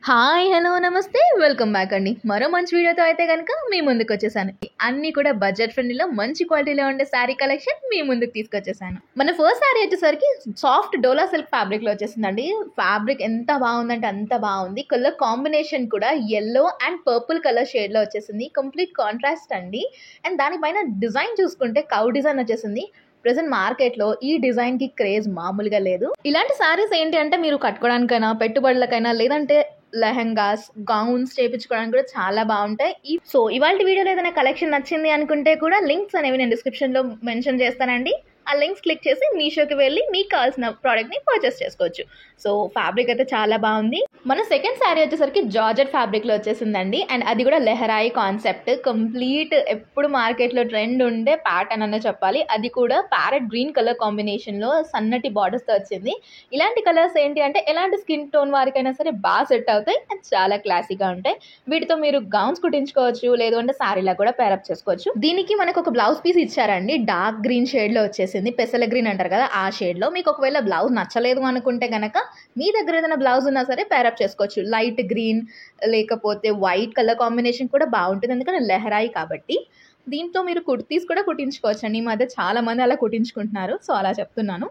Hi hello నమస్తే welcome back అండి. మరో మంచి వీడియోతో అయితే కనుక మీ ముందుకు వచ్చేసాను. అన్నీ కూడా బడ్జెట్ ఫ్రెండ్లీలో మంచి క్వాలిటీలో ఉండే శారీ కలెక్షన్ మీ ముందుకు తీసుకొచ్చేసాను. మన ఫస్ట్ శారీ వచ్చేసరికి సాఫ్ట్ డోలా సిల్క్ ఫ్యాబ్రిక్లో వచ్చేసిందండి. ఫ్యాబ్రిక్ ఎంత బాగుందంటే అంత బాగుంది. కలర్ కాంబినేషన్ కూడా ఎల్లో అండ్ పర్పుల్ కలర్ షేడ్లో వచ్చేసింది. కంప్లీట్ కాంట్రాస్ట్ అండి. అండ్ దానిపైన డిజైన్ చూసుకుంటే కౌ డిజైన్ వచ్చేసింది. ప్రెసెంట్ మార్కెట్లో ఈ డిజైన్కి క్రేజ్ మామూలుగా లేదు. ఇలాంటి శారీస్ ఏంటి అంటే మీరు కట్టుకోవడానికైనా పెట్టుబడులకైనా లేదంటే లెహంగాస్ గౌన్స్ చేయించుకోవడానికి కూడా చాలా బాగుంటాయి. సో ఇవాళ వీడియోలో ఏదైనా కలెక్షన్ నచ్చింది అనుకుంటే కూడా లింక్స్ అనేవి నేను డిస్క్రిప్షన్లో మెన్షన్ చేస్తానండి. ఆ లింక్స్ క్లిక్ చేసి మీషోకి వెళ్ళి మీకు కావాల్సిన ప్రోడక్ట్ని పర్చేస్ చేసుకోవచ్చు. సో ఫ్యాబ్రిక్ అయితే చాలా బాగుంది. మన సెకండ్ శారీ వచ్చేసరికి జార్జెట్ ఫ్యాబ్రిక్లో వచ్చేసిందండి. అండ్ అది కూడా లెహరాయి కాన్సెప్ట్. కంప్లీట్ ఎప్పుడు మార్కెట్లో ట్రెండ్ ఉండే ప్యాటర్న్ అనే చెప్పాలి. అది కూడా ప్యారెట్ గ్రీన్ కలర్ కాంబినేషన్లో సన్నటి బార్డర్స్తో వచ్చింది. ఇలాంటి కలర్స్ ఏంటి అంటే ఎలాంటి స్కిన్ టోన్ వారికైనా సరే బాగా సెట్ అవుతాయి అండ్ చాలా క్లాసీగా ఉంటాయి. వీటితో మీరు గౌన్స్ కుట్టించుకోవచ్చు, లేదు అంటే శారీలా కూడా పేరప్ చేసుకోవచ్చు. దీనికి మనకు ఒక బ్లౌజ్ పీస్ ఇచ్చారండి. డార్క్ గ్రీన్ షేడ్లో వచ్చేసింది. పెసల గ్రీన్ అంటారు కదా, ఆ షేడ్లో. మీకు ఒకవేళ బ్లౌజ్ నచ్చలేదు అనుకుంటే కనుక మీ దగ్గర ఏదైనా బ్లౌజ్ ఉన్నా సరే పేరప్ చేసుకోవచ్చు. లైట్ గ్రీన్ లేకపోతే వైట్ కలర్ కాంబినేషన్ కూడా బాగుంటుంది, ఎందుకంటే లెహరాయి కాబట్టి. దీంతో మీరు కుర్తీస్ కూడా కుట్టించుకోవచ్చు అండి. ఈ మధ్య చాలా మంది అలా కుట్టించుకుంటున్నారు, సో అలా చెప్తున్నాను.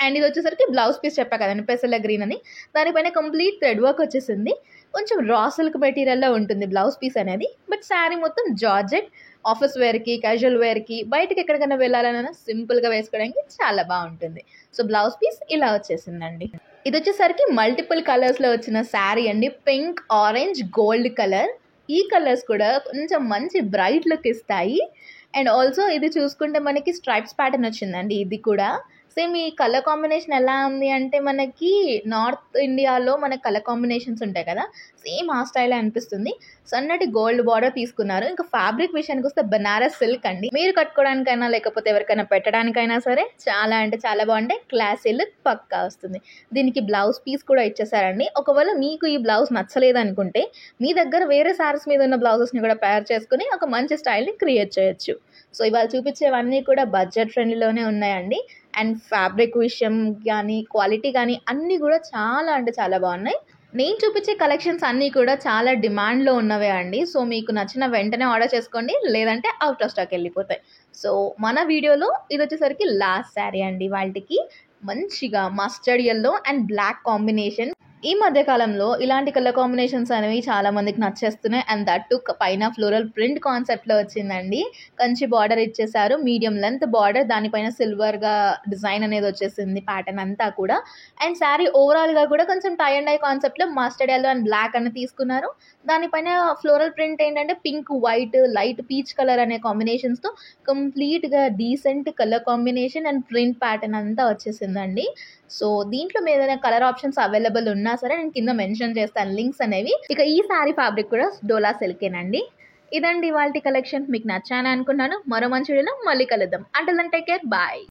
అండ్ ఇది వచ్చేసరికి బ్లౌజ్ పీస్ చెప్పా కదండి, పెసల గ్రీన్ అని. దానిపైన కంప్లీట్ థ్రెడ్ వర్క్ వచ్చేసింది. కొంచెం రా సిల్క్ మెటీరియల్లో ఉంటుంది బ్లౌజ్ పీస్ అనేది. బట్ శారీ మొత్తం జార్జెట్. ఆఫీస్ వేర్కి, క్యాజువల్ వేర్కి, బయటకి ఎక్కడికైనా వెళ్ళాలన్నా సింపుల్గా వేసుకోవడానికి చాలా బాగుంటుంది. సో బ్లౌజ్ పీస్ ఇలా వచ్చేసిందండి. ఇది వచ్చేసరికి మల్టిపుల్ కలర్స్లో వచ్చిన శారీ అండి. Pink, orange, gold colour. ఈ కలర్స్ కూడా కొంచెం మంచి బ్రైట్ లుక్ ఇస్తాయి. అండ్ ఆల్సో ఇది చూసుకుంటే మనకి స్ట్రైప్స్ ప్యాటర్న్ వచ్చిందండి. ఇది కూడా సేమ్ ఈ కలర్ కాంబినేషన్ ఎలా ఉంది అంటే మనకి నార్త్ ఇండియాలో మన కలర్ కాంబినేషన్స్ ఉంటాయి కదా, సేమ్ ఆ స్టైల్ అనిపిస్తుంది. సన్నటి గోల్డ్ బార్డర్ తీసుకున్నారు. ఇంకా ఫ్యాబ్రిక్ విషయానికి వస్తే బనారస్ సిల్క్ అండి. మీరు కట్టుకోవడానికైనా లేకపోతే ఎవరికైనా పెట్టడానికైనా సరే చాలా అంటే చాలా బాగుంటాయి. క్లాసీ లుక్ పక్కా వస్తుంది. దీనికి బ్లౌజ్ పీస్ కూడా ఇచ్చేసారండి. ఒకవేళ మీకు ఈ బ్లౌజ్ నచ్చలేదు అనుకుంటే మీ దగ్గర వేరే శారీస్ మీద ఉన్న బ్లౌజెస్ని కూడా పేర్ చేసుకుని ఒక మంచి స్టైల్ని క్రియేట్ చేయొచ్చు. సో ఇవాళ చూపించేవన్నీ కూడా బడ్జెట్ ఫ్రెండ్లీలోనే ఉన్నాయండి. అండ్ ఫ్యాబ్రిక్ విషయం కానీ క్వాలిటీ కానీ అన్నీ కూడా చాలా అంటే చాలా బాగున్నాయి. నేను చూపించే కలెక్షన్స్ అన్నీ కూడా చాలా డిమాండ్లో ఉన్నవే అండి. సో మీకు నచ్చిన వెంటనే ఆర్డర్ చేసుకోండి, లేదంటే అవుట్ ఆఫ్ స్టాక్ వెళ్ళిపోతాయి. సో మన వీడియోలో ఇది వచ్చేసరికి లాస్ట్ శారీ అండి. వాళ్ళకి మంచిగా mustard yellow and black combination. ఈ మధ్య కాలంలో ఇలాంటి కలర్ కాంబినేషన్స్ అనేవి చాలా మందికి నచ్చేస్తున్నాయి. అండ్ దట్టు పైన ఫ్లోరల్ ప్రింట్ కాన్సెప్ట్లో వచ్చిందండి. కంచి బార్డర్ ఇచ్చేసారు, మీడియం లెంత్ బార్డర్. దానిపైన సిల్వర్గా డిజైన్ అనేది వచ్చేసింది ప్యాటర్న్ అంతా కూడా. అండ్ శారీ ఓవరాల్గా కూడా కొంచెం టై అండ్ డై కాన్సెప్ట్లో మస్టర్డ్ ఎల్లో అండ్ బ్లాక్ అని తీసుకున్నారు. దానిపైన ఫ్లోరల్ ప్రింట్ ఏంటంటే pink, white, light peach colour అనే కాంబినేషన్స్తో కంప్లీట్గా decent colour combination and print pattern అంతా వచ్చేసిందండి. సో దీంట్లో మీ ఏదైనా కలర్ ఆప్షన్స్ అవైలబుల్ ఉన్నా సరే నేను కింద మెన్షన్ చేస్తాను లింక్స్ అనేవి. ఇక ఈ శారీ ఫ్యాబ్రిక్ కూడా డోలా సిల్కేనండి. ఇదండి ఇవాల్టి కలెక్షన్. మీకు నచ్చాను అనుకున్నాను. మరో మంచి వీడియోలో మళ్ళీ కలుద్దాం. Until then take care, bye.